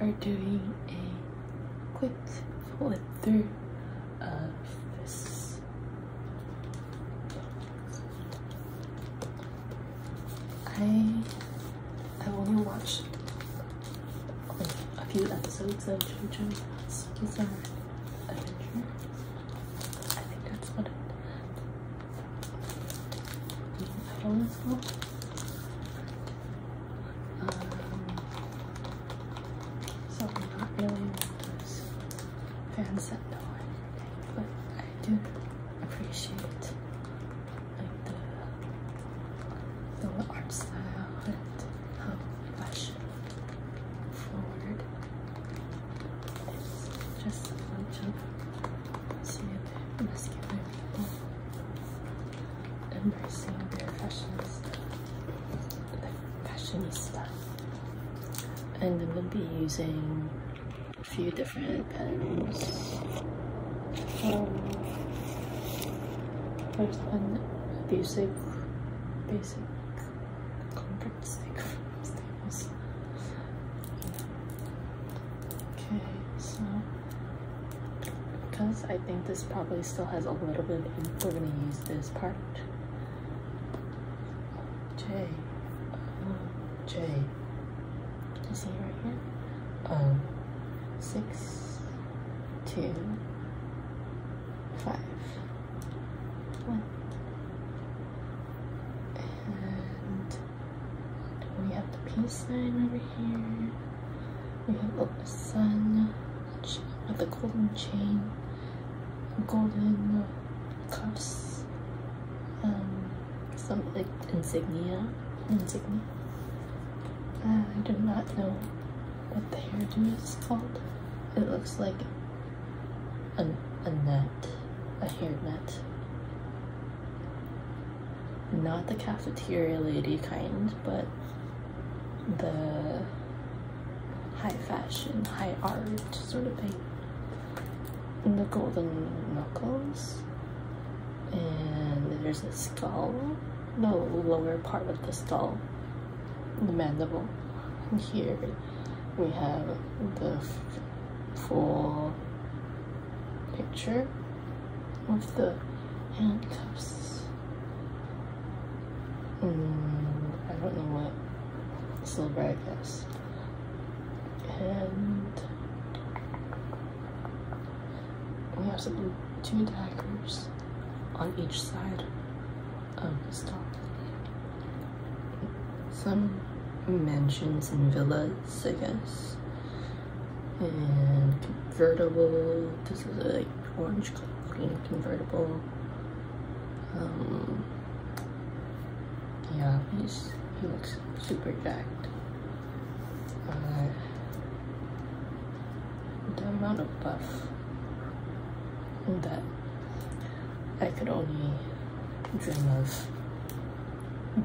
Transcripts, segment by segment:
are doing a quick flip through of this. I've only watched a few episodes of JoJo's Bizarre Adventure. I think that's what the title is called. So I'm not really one of those fans that know everything, but I do appreciate like the art style and how fashion forward. It's just a bunch of masculine people embracing their fashionista. And I'm going to be using a few different pens. There's an basic compact stick from Staples. Okay, so because I think this probably still has a little bit of ink, we're going to use this part. J. You see right here? 6, 2, 5, 1. And we have the peace sign over here. We have the sun with the golden chain, golden cuffs, some like insignia. I do not know what the hairdo is called. It looks like a net, a hair net. Not the cafeteria lady kind, but the high fashion, high art sort of thing. And the golden knuckles. And there's a skull. No, lower part of the skull. The mandible. And here we have the full picture of the handcuffs. I don't know what, silver I guess. And we have some 2 daggers on each side of the skull. Some mansions and villas, I guess. And convertible. This is a like orange looking convertible. Yeah, he looks super jacked. The amount of buff that I could only dream of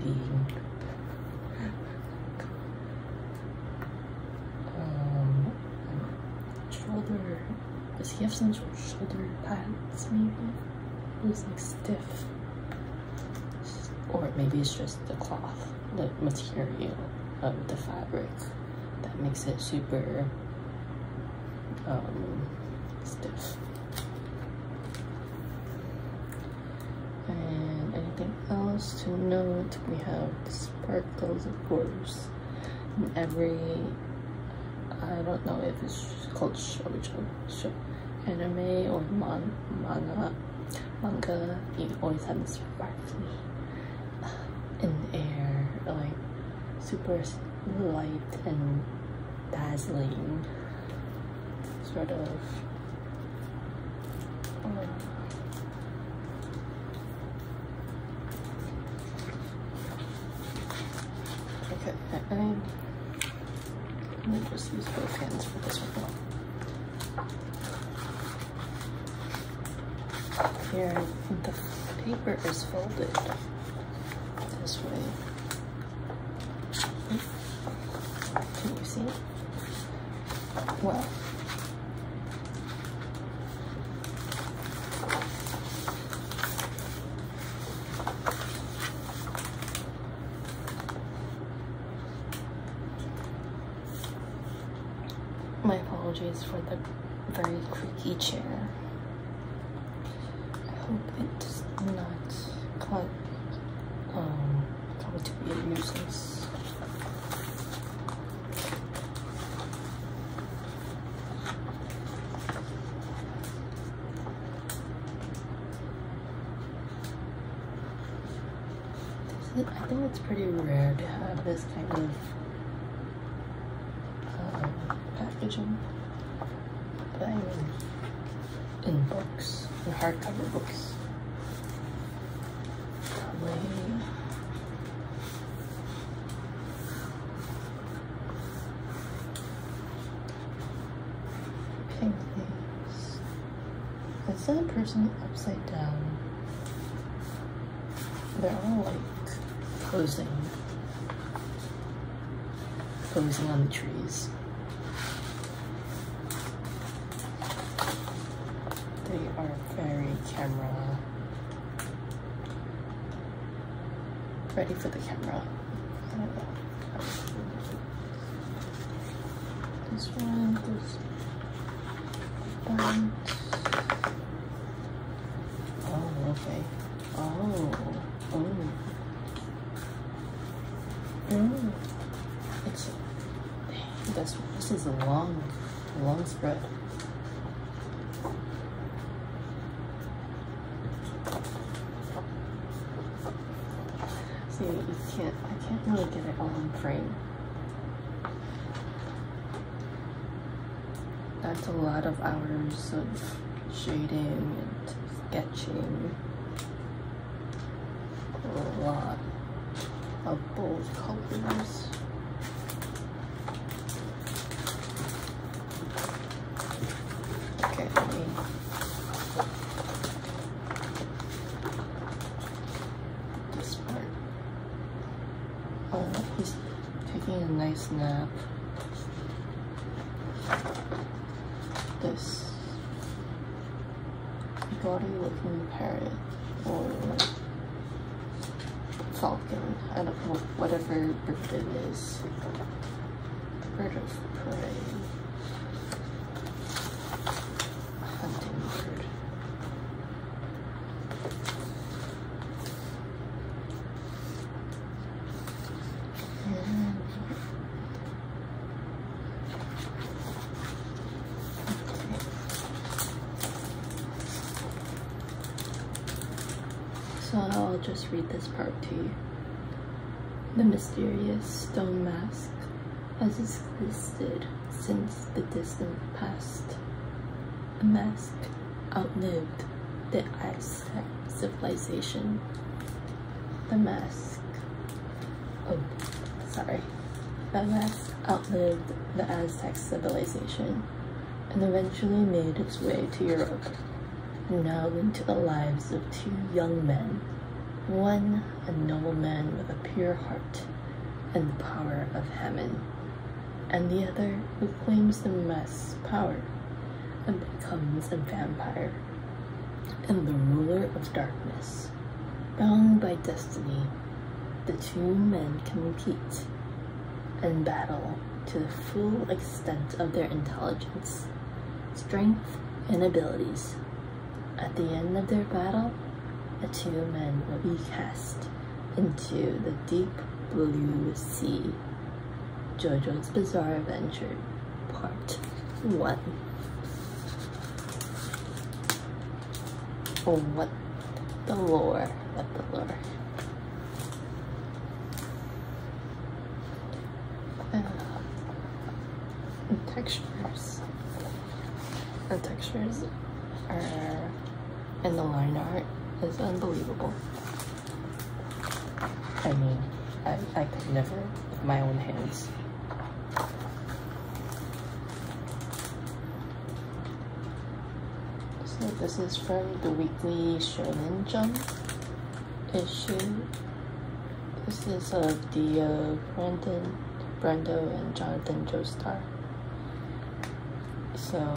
being. Shoulder, does he have some sort of shoulder pads maybe? It was like stiff. Or maybe it's just the cloth, the material of the fabric that makes it super stiff. And anything else to note? We have the sparkles, of course, in every, I don't know if it's called shoujo, anime or manga. You always have this sparkly in the air, like super light and dazzling sort of. Okay, I'm gonna just use both hands for this one. Here, the paper is folded this way. Can you see? Well, My apologies for the very creaky chair. I hope it does not come to be a nuisance. I think it's pretty rare to have this kind of packaging, but I mean, in books, in hardcover books. Probably. Paintings. Is that person upside down? They're all like posing on the trees. They are very camera ready for the camera. I don't know. This one, this one. Oh, okay. Oh. It's this is a long spread. See, I can't really get it all in frame. That's a lot of hours of shading and sketching. A lot of bold colors. Okay, this part. Oh, he's taking a nice nap. This gaudy looking parrot or falcon, I don't know, whatever bird it is. Bird of prey. Hunting bird. And so I'll just read this part to you. The mysterious stone mask has existed since the distant past. The mask outlived the Aztec civilization. The mask outlived the Aztec civilization and eventually made its way to Europe, and now into the lives of two young men. One, a nobleman with a pure heart and the power of Hammon, and the other who claims the mask's power and becomes a vampire and the ruler of darkness. Bound by destiny, the two men compete and battle to the full extent of their intelligence, strength, and abilities. At the end of their battle, the two men will be cast into the deep blue sea. JoJo's Bizarre Adventure, Part 1. Oh, what the lore, textures. The textures are, and the line art is unbelievable. I mean, I could never with my own hands. So this is from the weekly Shonen Jump issue. This is of Dio, Brando, and Jonathan Joestar. So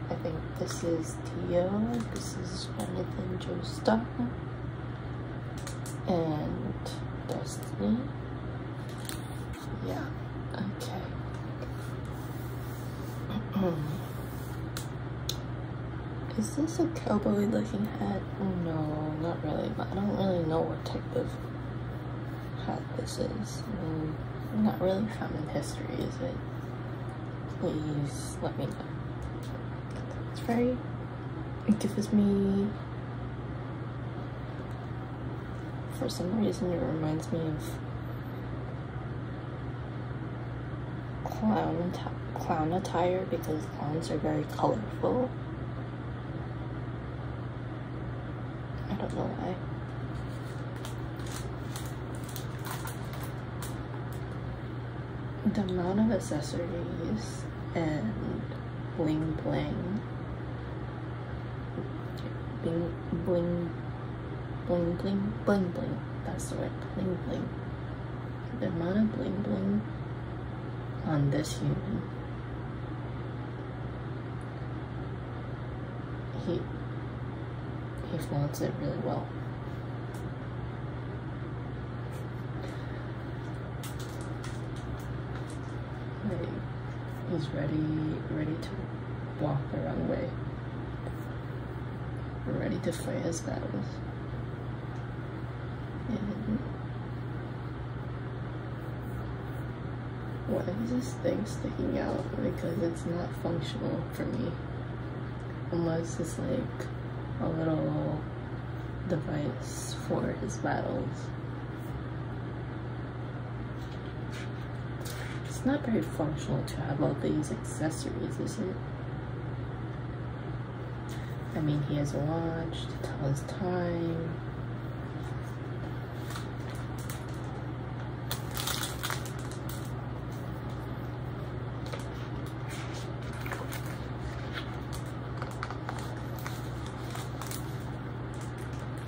I think this is Dio, this is Jonathan Joestar, and Destiny. Yeah, okay. Is this a cowboy looking hat? No, not really, but I don't really know what type of hat this is. Not really found in history, is it? Please let me know. It's very, it gives me, for some reason it reminds me of clown attire, because clowns are very colorful. I don't know why. The amount of accessories and bling bling, that's the word, bling bling. The amount of bling bling on this human, he flaunts it really well. Like, he's ready to walk the wrong way. Ready to fight his battles. And why is this thing sticking out? Because it's not functional for me. Unless it's like a little device for his battles. It's not very functional to have all these accessories, is it? I mean, he has a watch to tell his time.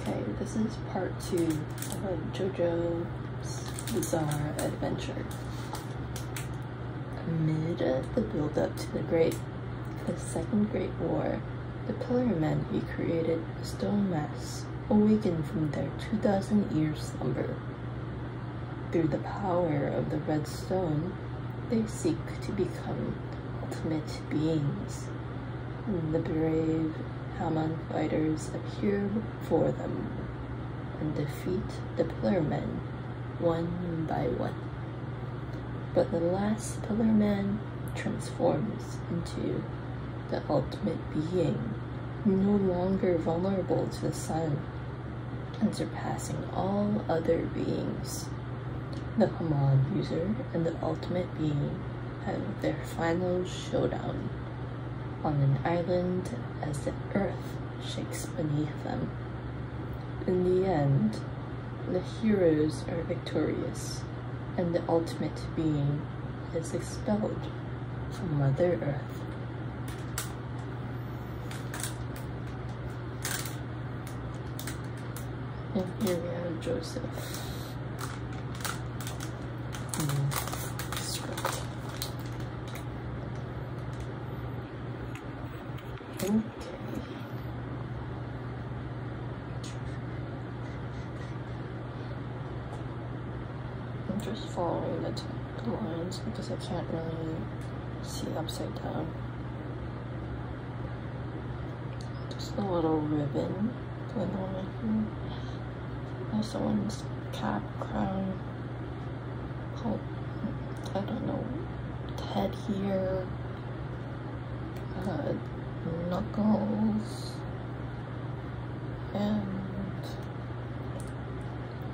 Okay, this is part 2 of JoJo's Bizarre Adventure. Amid the build-up to the Second Great War, the Pillar Men recreated a stone mass, awakened from their 2,000-year slumber. Through the power of the red stone, they seek to become ultimate beings. The brave Haman fighters appear before them and defeat the Pillar Men one by one. But the last Pillar Man transforms into the ultimate being, no longer vulnerable to the sun and surpassing all other beings. The Haman user and the ultimate being have their final showdown on an island as the earth shakes beneath them. In the end, the heroes are victorious, and the ultimate being is expelled from Mother Earth. And here we have Joseph. Script. Okay. I'm just following the lines because I can't really see upside down. Just a little ribbon going on right here. There's someone's cap, crown, I don't know, head here, knuckles, and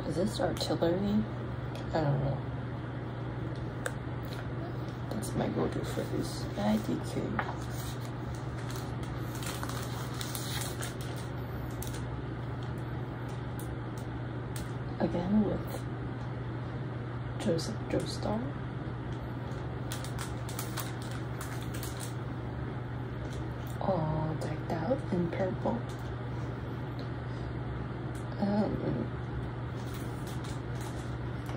is this artillery? I don't know. That's my go-to phrase. IDK. Again with Joseph Joestar. All decked out in purple.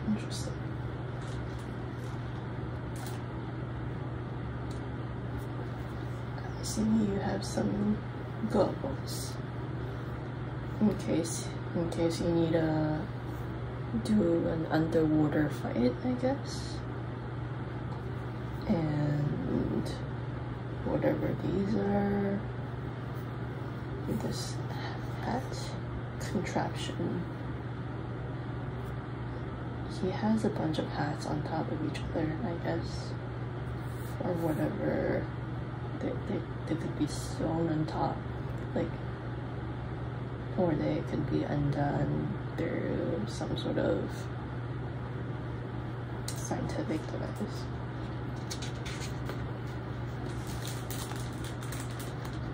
Interesting. I see you have some goggles in case you need to do an underwater fight, I guess. And whatever these are, this hat contraption. He has a bunch of hats on top of each other, I guess, or whatever. They could be sewn on top, like, or they could be undone through some sort of scientific device.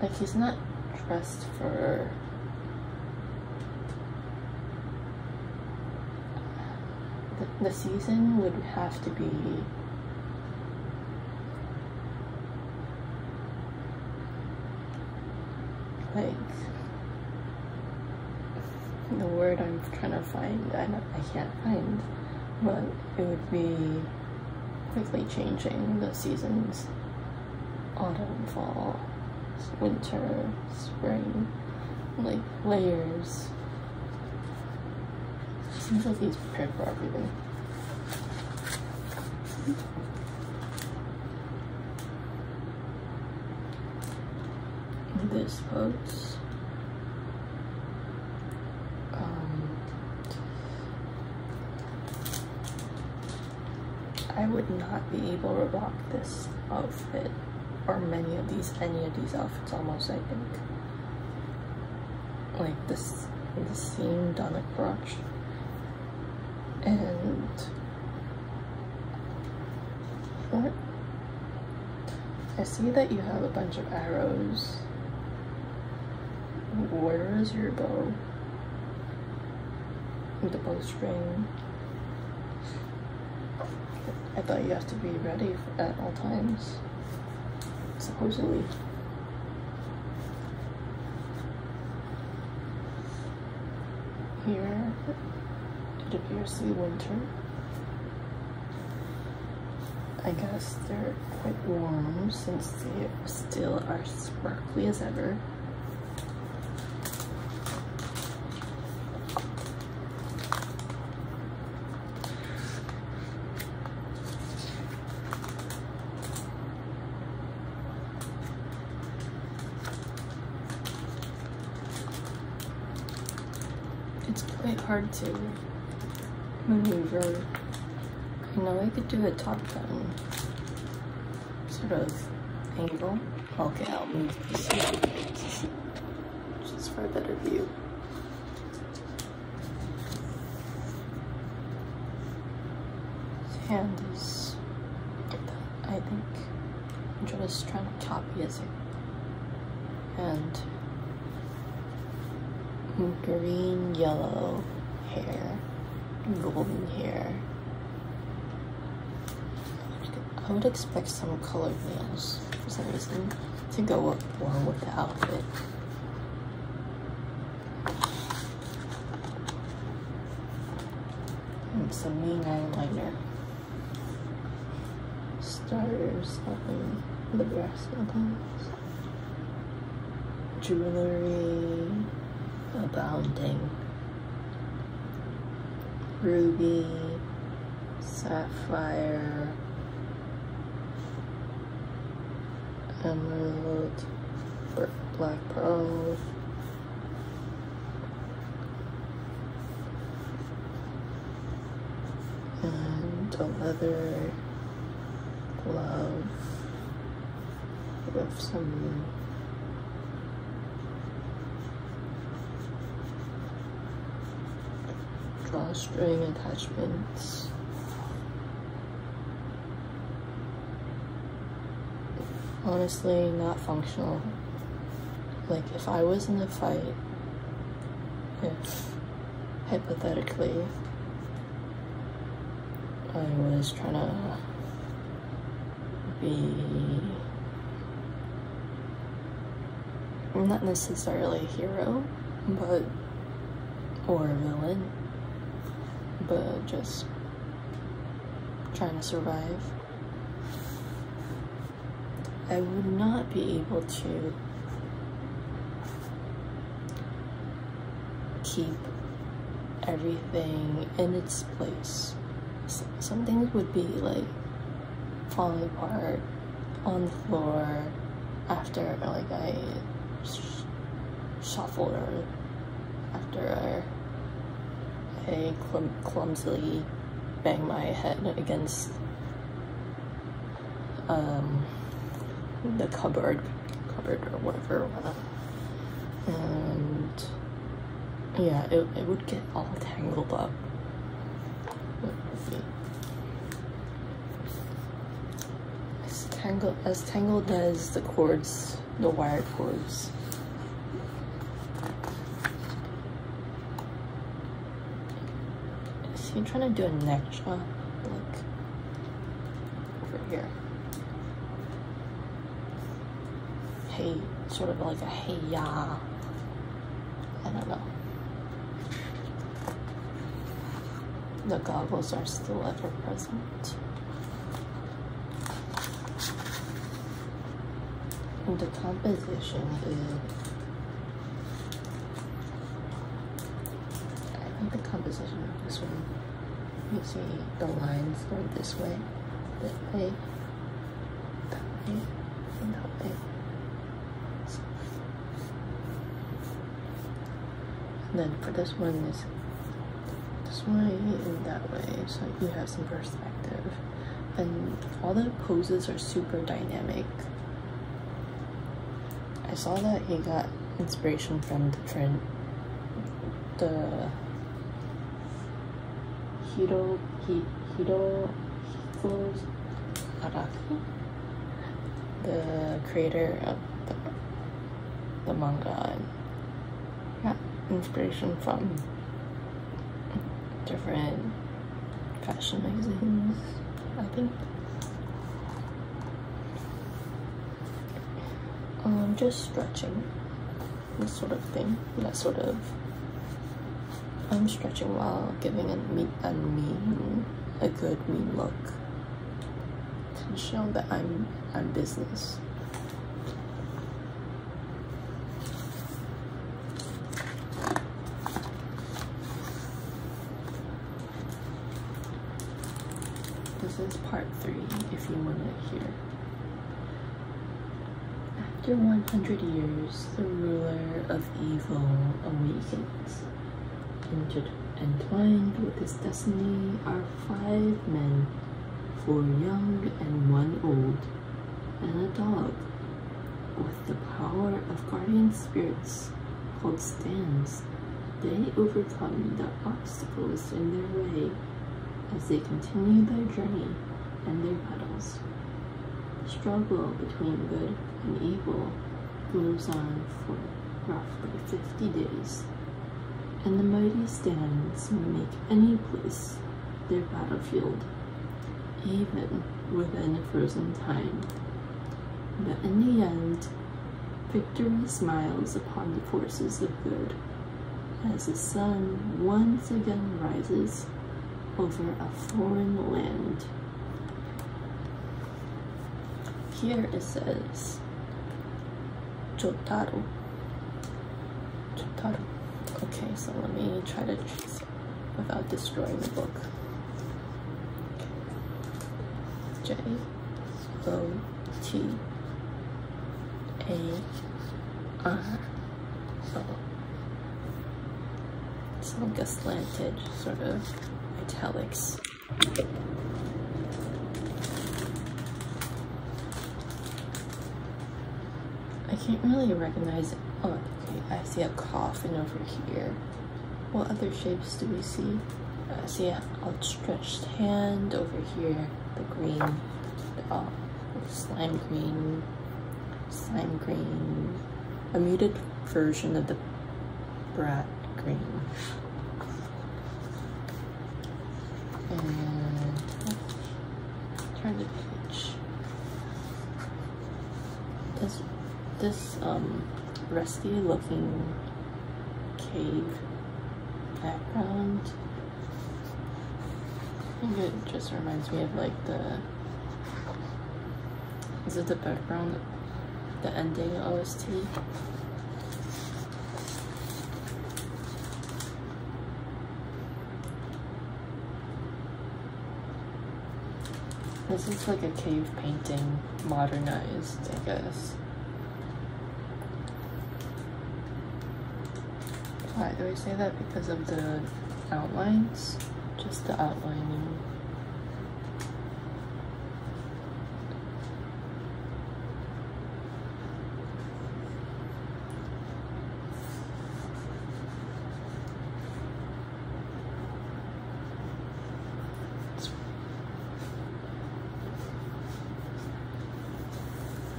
Like, he's not dressed for the season would have to be like, the word I'm trying to find, I can't find, but it would be quickly changing the seasons: autumn, fall, winter, spring, like layers. Seems like he's prepared for everything. This pose. I would not be able to rock this outfit or any of these outfits almost, I think. Like this seam done a crotch. And what? I see that you have a bunch of arrows. Where is your bow? The bowstring. I thought you have to be ready at all times, supposedly. Here, it appears to be winter. I guess they're quite warm since they still are sparkly as ever. It's quite hard to maneuver. I know I could do a top-down sort of angle. Okay, I'll move this just for a better view. His hand is, I think, I'm just trying to copy his hand. Green, yellow hair, golden hair. I would expect some colored nails for some reason to go along with the outfit. And some mean eyeliner. Stars on the breast buttons. Jewelry abounding. Ruby, sapphire, emerald, black pearl, and a leather glove with some drawstring attachments. Honestly, not functional. Like, if I was in a fight, if hypothetically I was trying to be not necessarily a hero, but or a villain, but just trying to survive, I would not be able to keep everything in its place. Some things would be like falling apart on the floor after like I shuffle after I clumsily bang my head against the cupboard or whatever, and yeah, it would get all tangled up. As tangled as the cords, the wired cords. Is he trying to do a neck job? Like over here. Hey, sort of like a hey ya. I don't know. The goggles are still ever present. And the composition is, I think the composition of this one, you see the lines going this way, and that way, and that way. And then for this one is this way and that way, so you have some perspective. And all the poses are super dynamic. I saw that he got inspiration from the trend, the Hiro Araki, the creator of the manga, and got inspiration from different fashion magazines, I think. Just stretching, this sort of thing, that sort of, I'm stretching while giving a good mean look to show that I'm business. This is part 3 if you want to hear. After 100 years, the ruler of evil awakens. Entwined with his destiny are 5 men, 4 young and 1 old, and a dog. With the power of guardian spirits called stands, they overcome the obstacles in their way as they continue their journey and their battles. The struggle between good and evil goes on for roughly 50 days, and the mighty stands make any place their battlefield, even within frozen time. But in the end, victory smiles upon the forces of good, as the sun once again rises over a foreign land. Here it says, Jotaro. Jotaro. Okay, so let me try to trace it without destroying the book. Jotaro. It's like a slanted sort of italics. I can't really recognize it. Oh, okay, I see a coffin over here. What other shapes do we see? I see an outstretched hand over here. The green, slime green, a muted version of the brat green. And turn the page. This rusty looking cave background, I think it just reminds me of like is it the background, the ending OST? This is like a cave painting, modernized, I guess. Why do I say that? Because of the outlines, just the outlining.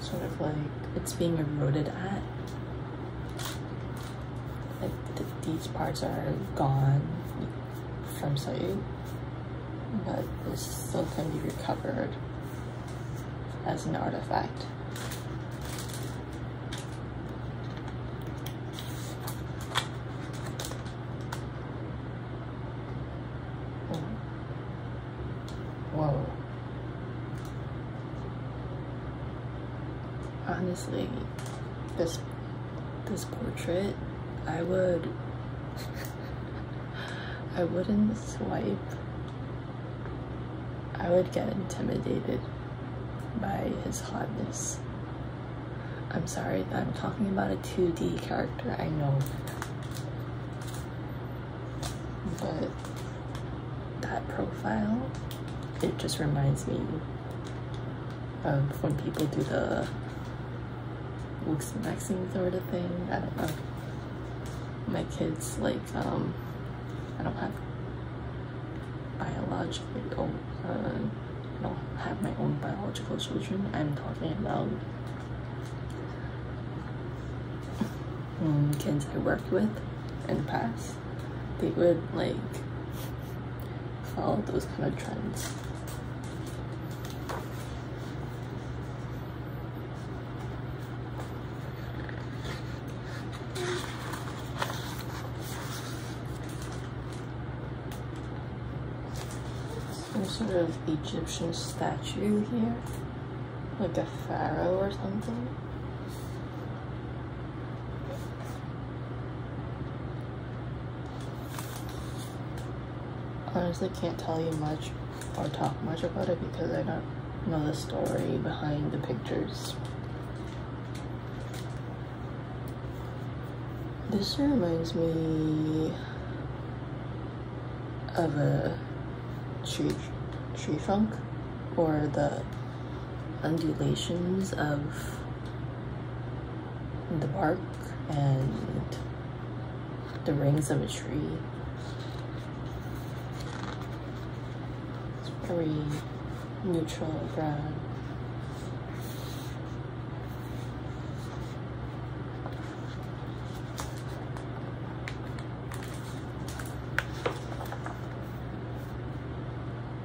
Sort of like it's being eroded at. Like these parts are gone from sight, but this still can be recovered as an artifact. Whoa. Honestly, this portrait, I wouldn't swipe. I would get intimidated by his hotness. I'm sorry that I'm talking about a 2D character, I know. But that profile, it just reminds me of when people do the waxing sort of thing. I don't know. My kids, like, I don't have biologically, I don't have my own biological children. I'm talking about kids I worked with in the past. They would, like, follow those kind of trends. Some sort of Egyptian statue here, like a pharaoh or something. Honestly, can't tell you much or talk much about it because I don't know the story behind the pictures. This reminds me of a tree trunk, or the undulations of the bark and the rings of a tree. It's very neutral brown.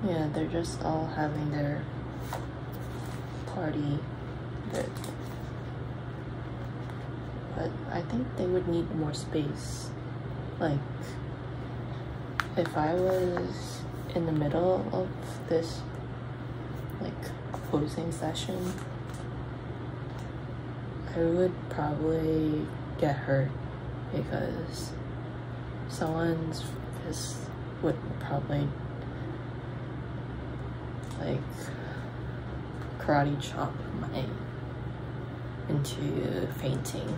Yeah, they're just all having their party bit. But I think they would need more space. Like, if I was in the middle of this, like, posing session, I would probably get hurt because someone's fist would probably, like, karate chop my into fainting.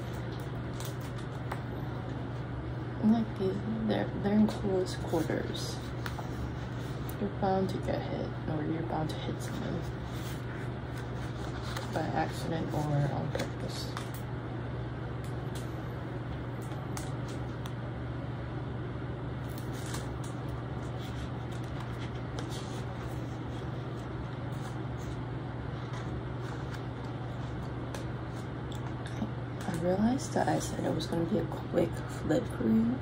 And like these, they're in close quarters. You're bound to get hit, or you're bound to hit someone by accident or on purpose. I realized that I said it was going to be a quick flip through.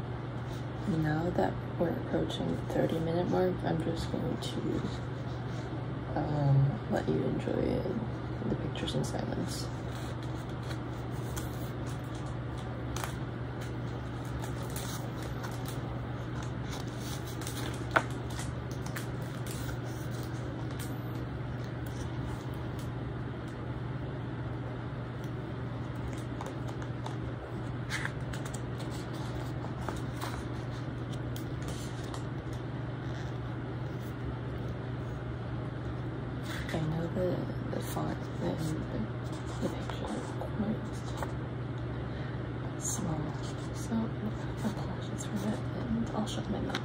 Now that we're approaching the 30-minute mark, I'm just going to let you enjoy the pictures in silence. I know the font and the picture are quite small, so apologies. and I'll shut my mouth.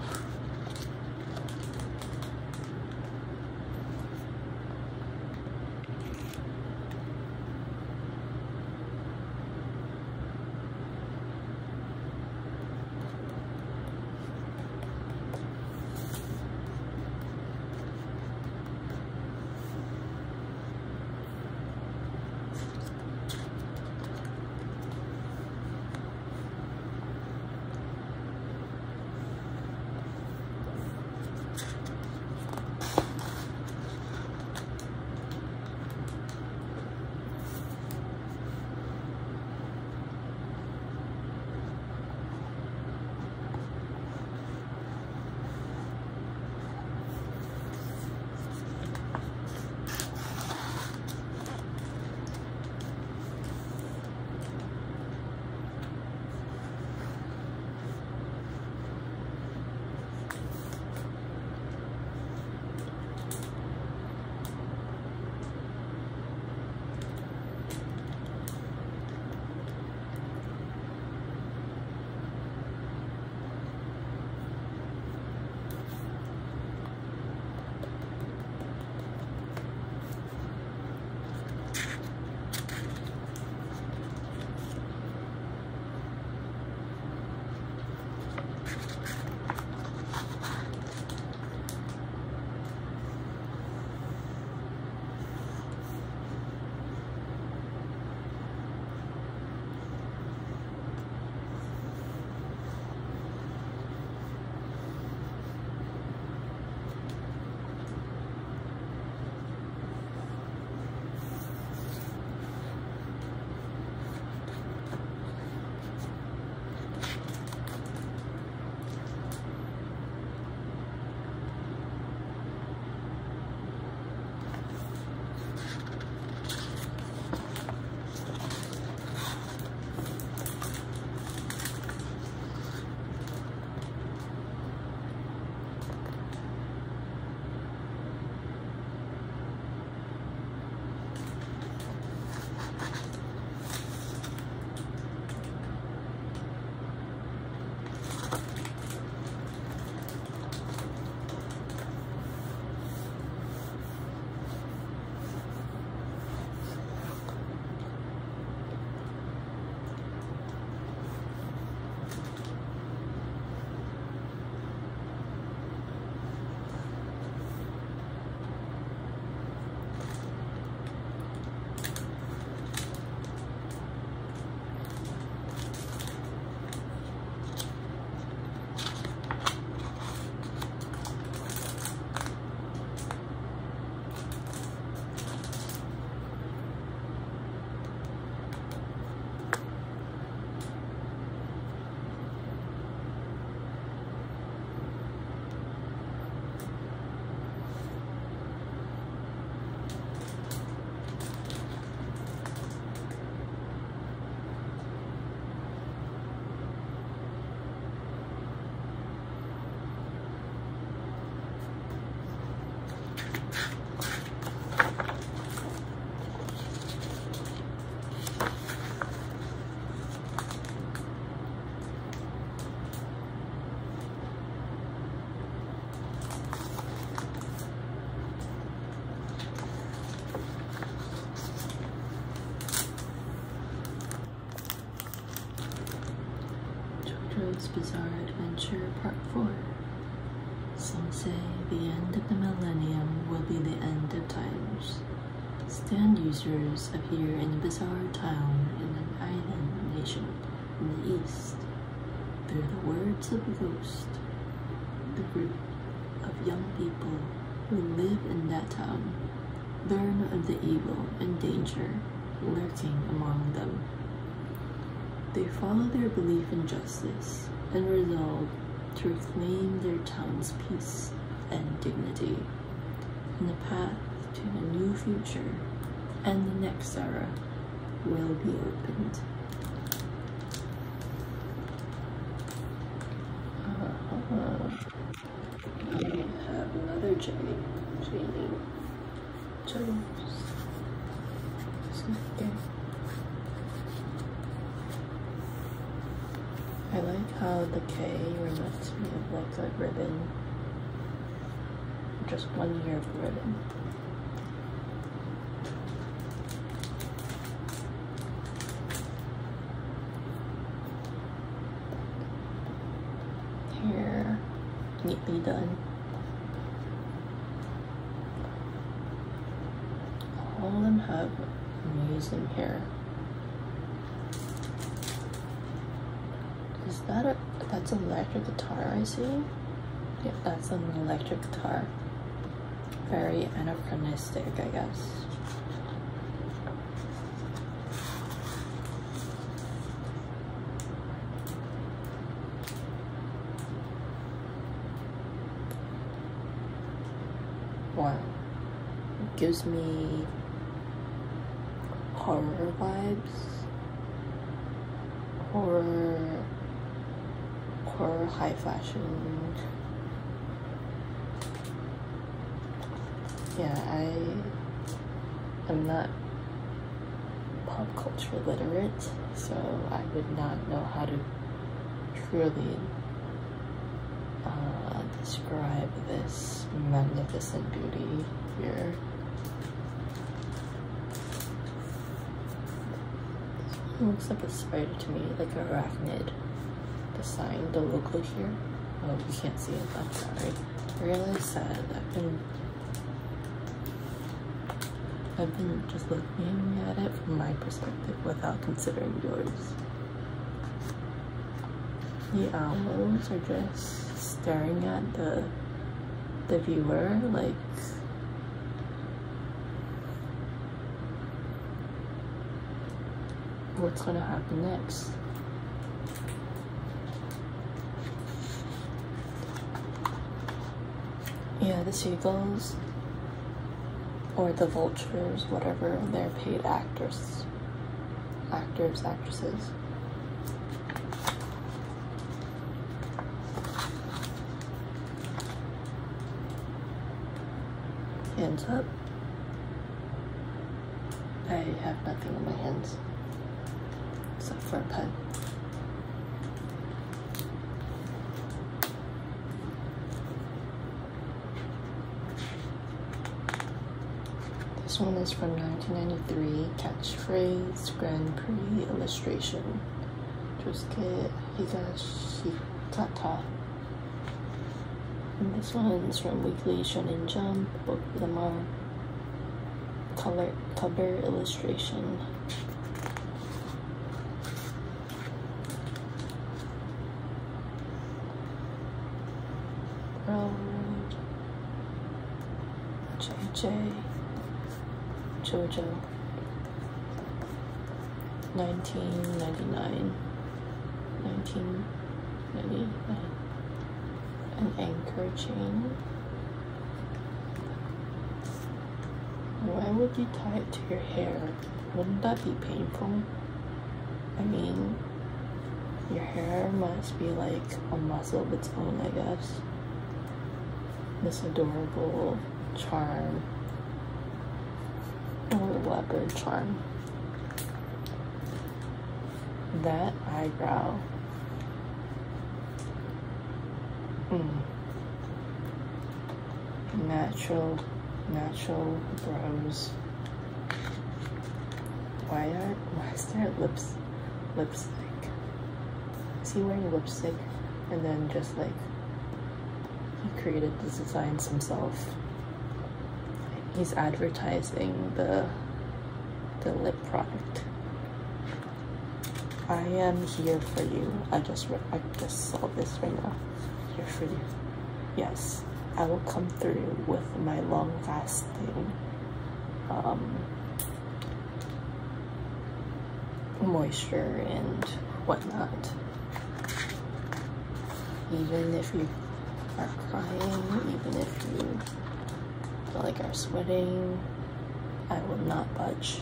JoJo's Bizarre Adventure Part 4. Some say the end of the millennium will be the end of times. Stand users appear in a bizarre town in an island nation in the east. Through the words of a ghost, the group of young people who live in that town learn of the evil and danger lurking among them. They follow their belief in justice and resolve to reclaim their town's peace and dignity, and the path to a new future and the next era will be opened. I have another Janie. JoJo's. Okay. I like how the K reminds me of like a ribbon. Just 1 year of a ribbon. Hair neatly done. All of them have amazing hair. Is that that's an electric guitar I see? Yeah, that's an electric guitar. Very anachronistic, I guess. Wow. It gives me horror vibes. Horror high fashion. Yeah, I'm not pop culture literate, so I would not know how to truly describe this magnificent beauty here. It looks like a spider to me, like an arachnid. The sign, the logo here. Oh, you can't see it, I'm sorry. Really sad. I've been just looking at it from my perspective without considering yours. The owls are just staring at the viewer like what's gonna happen next? Yeah, the seagulls or the vultures, whatever, they're paid actors, actresses. Hands up. I have nothing in my hands except for a pen. This one is from 1993, Catchphrase Grand Prix Illustration. Josuke Higashikata. And this one is from Weekly Shonen Jump. Both of them are cover illustration. JoJo 1999 an anchor chain. Why would you tie it to your hair? Wouldn't that be painful? I mean, your hair must be like a muscle of its own, I guess. This adorable charm. Or leopard charm. That eyebrow. Natural brows. Why is there lipstick? Is he wearing lipstick and then just like he created the designs himself? He's advertising the lip product. I am here for you. I just saw this right now. Here for you. Yes, I will come through with my long-lasting moisture and whatnot. Even if you are crying, even if you feel like are sweating, I will not budge.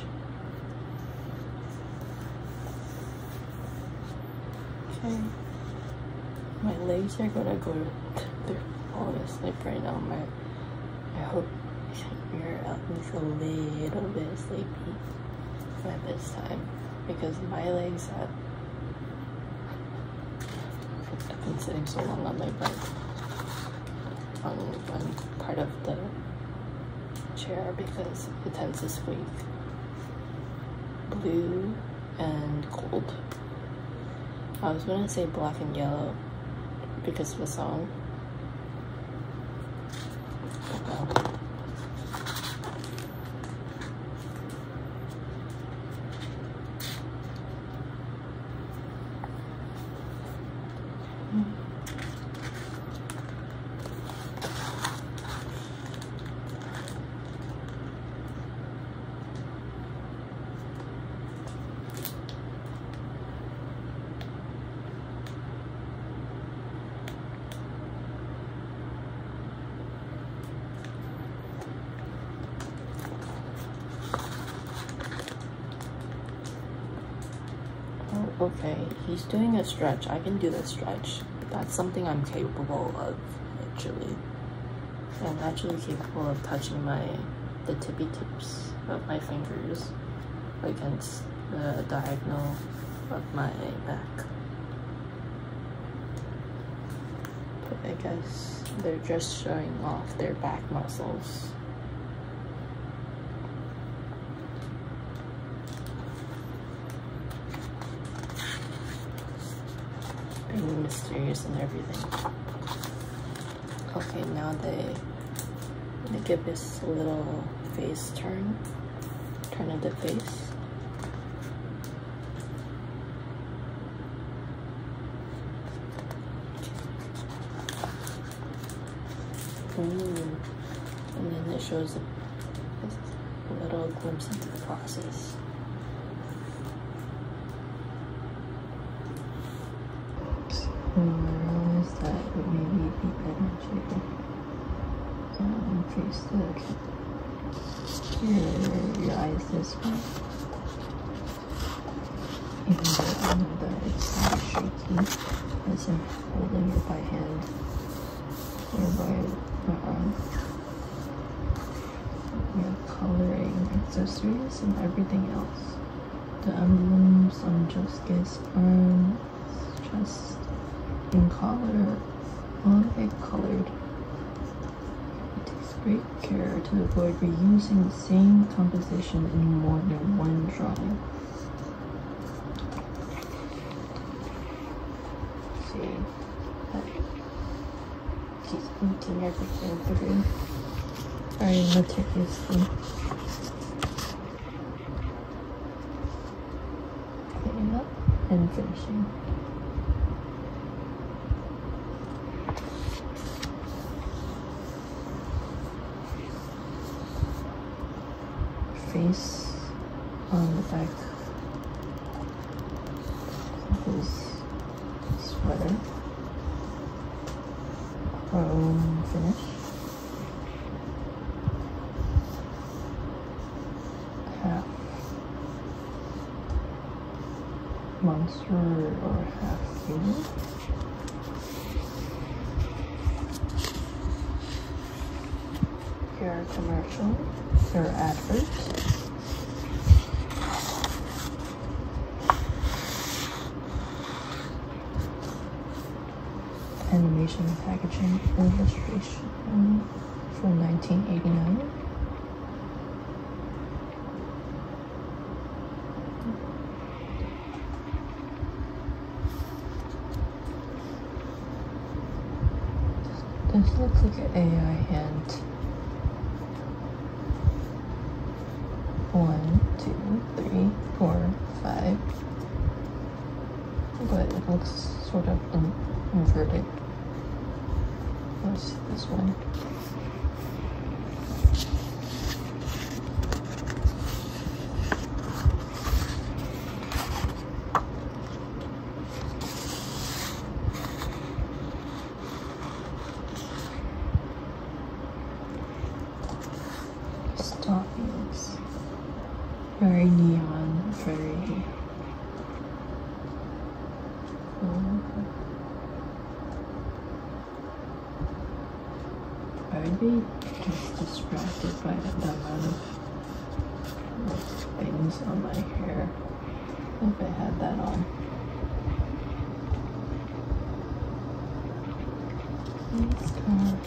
Okay, my legs are gonna go. They're falling asleep right now. I hope you're at least a little bit sleepy by this time, because my legs at I've been sitting so long on my butt on one part of the chair because it tends to squeak. Blue and gold. I was gonna say black and yellow because of the song. Okay, he's doing a stretch. I can do the stretch. That's something I'm capable of, actually. I'm actually capable of touching the tippy tips of my fingers against the diagonal of my back. But I guess they're just showing off their back muscles. Being mysterious and everything. Okay, now they give this little face turn of the face. Ooh. And then it shows a little glimpse into the process. I realized that it would maybe be better to face your eyes this way. Even though I know that it's not shaky as I'm holding it by hand or by coloring accessories and everything else. The emblems on Josuke's arms, chest, in color, all egg colored. It takes great care to avoid reusing the same composition in more than one drawing. See, he's thinking everything through very meticulously. Cleaning up and finishing. Face on the back of his sweater. Chrome finish. Half monster or half human. Here are commercials. There are adverts. Animation packaging illustration from 1989. This looks like an AI hand. 1, 2, 3, 4, 5. But it looks sort of inverted. What's this one? Stockings. Very neon, very I would be just distracted by the amount of things on my hair if I had that on. Police car.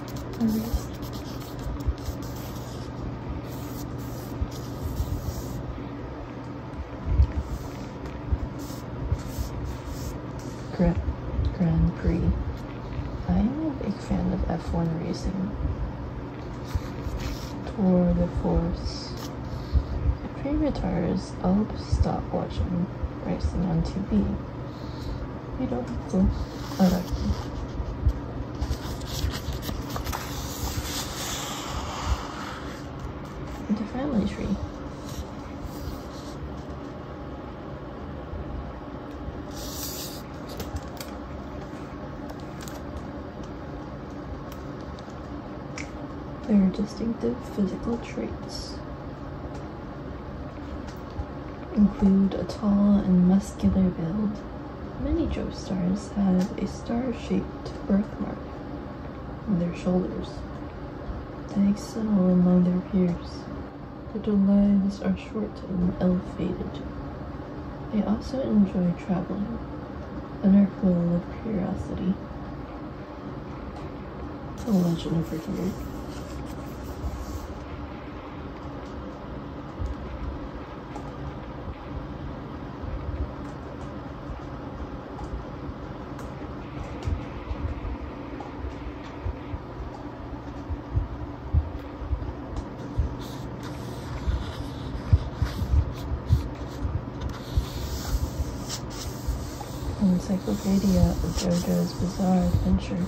Grand Prix. I am a big fan of F1 racing. Tour de Force. My favorite cars, I'll stop watching racing on TV. You don't have to. I like them. The family tree. Their distinctive physical traits include a tall and muscular build. Many JoJo stars have a star-shaped birthmark on their shoulders. They excel among their peers. Their lives are short and ill-fated. They also enjoy traveling and are full of curiosity. A legend over here. Encyclopedia of JoJo's Bizarre Adventure.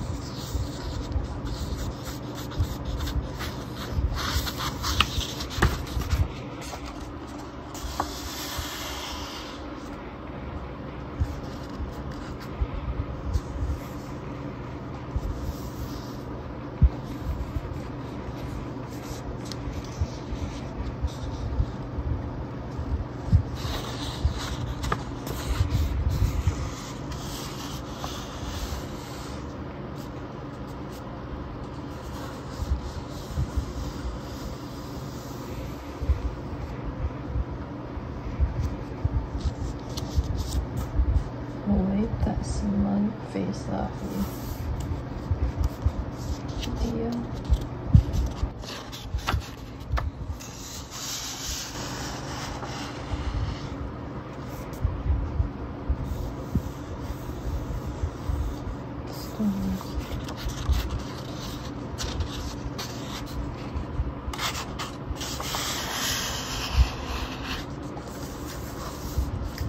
Wipe that smug face off me. Video.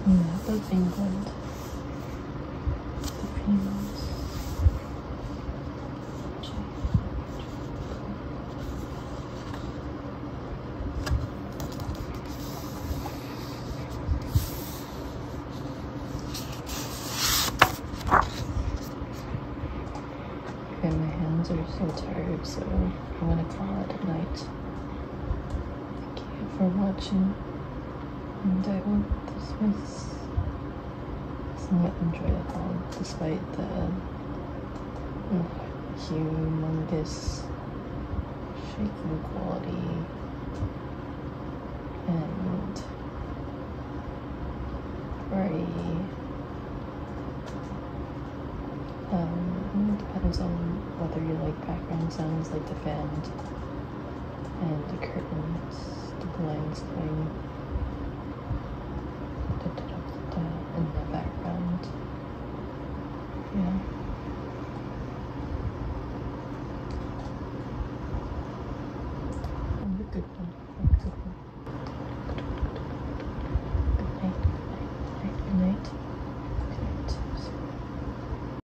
Map of England. Okay, my hands are so tired, so I'm gonna call it a night. Thank you for watching, and I hope this was somewhat enjoyable despite the humongous shaking quality and very depends on whether you like background sounds like the fan and the curtains, the blinds going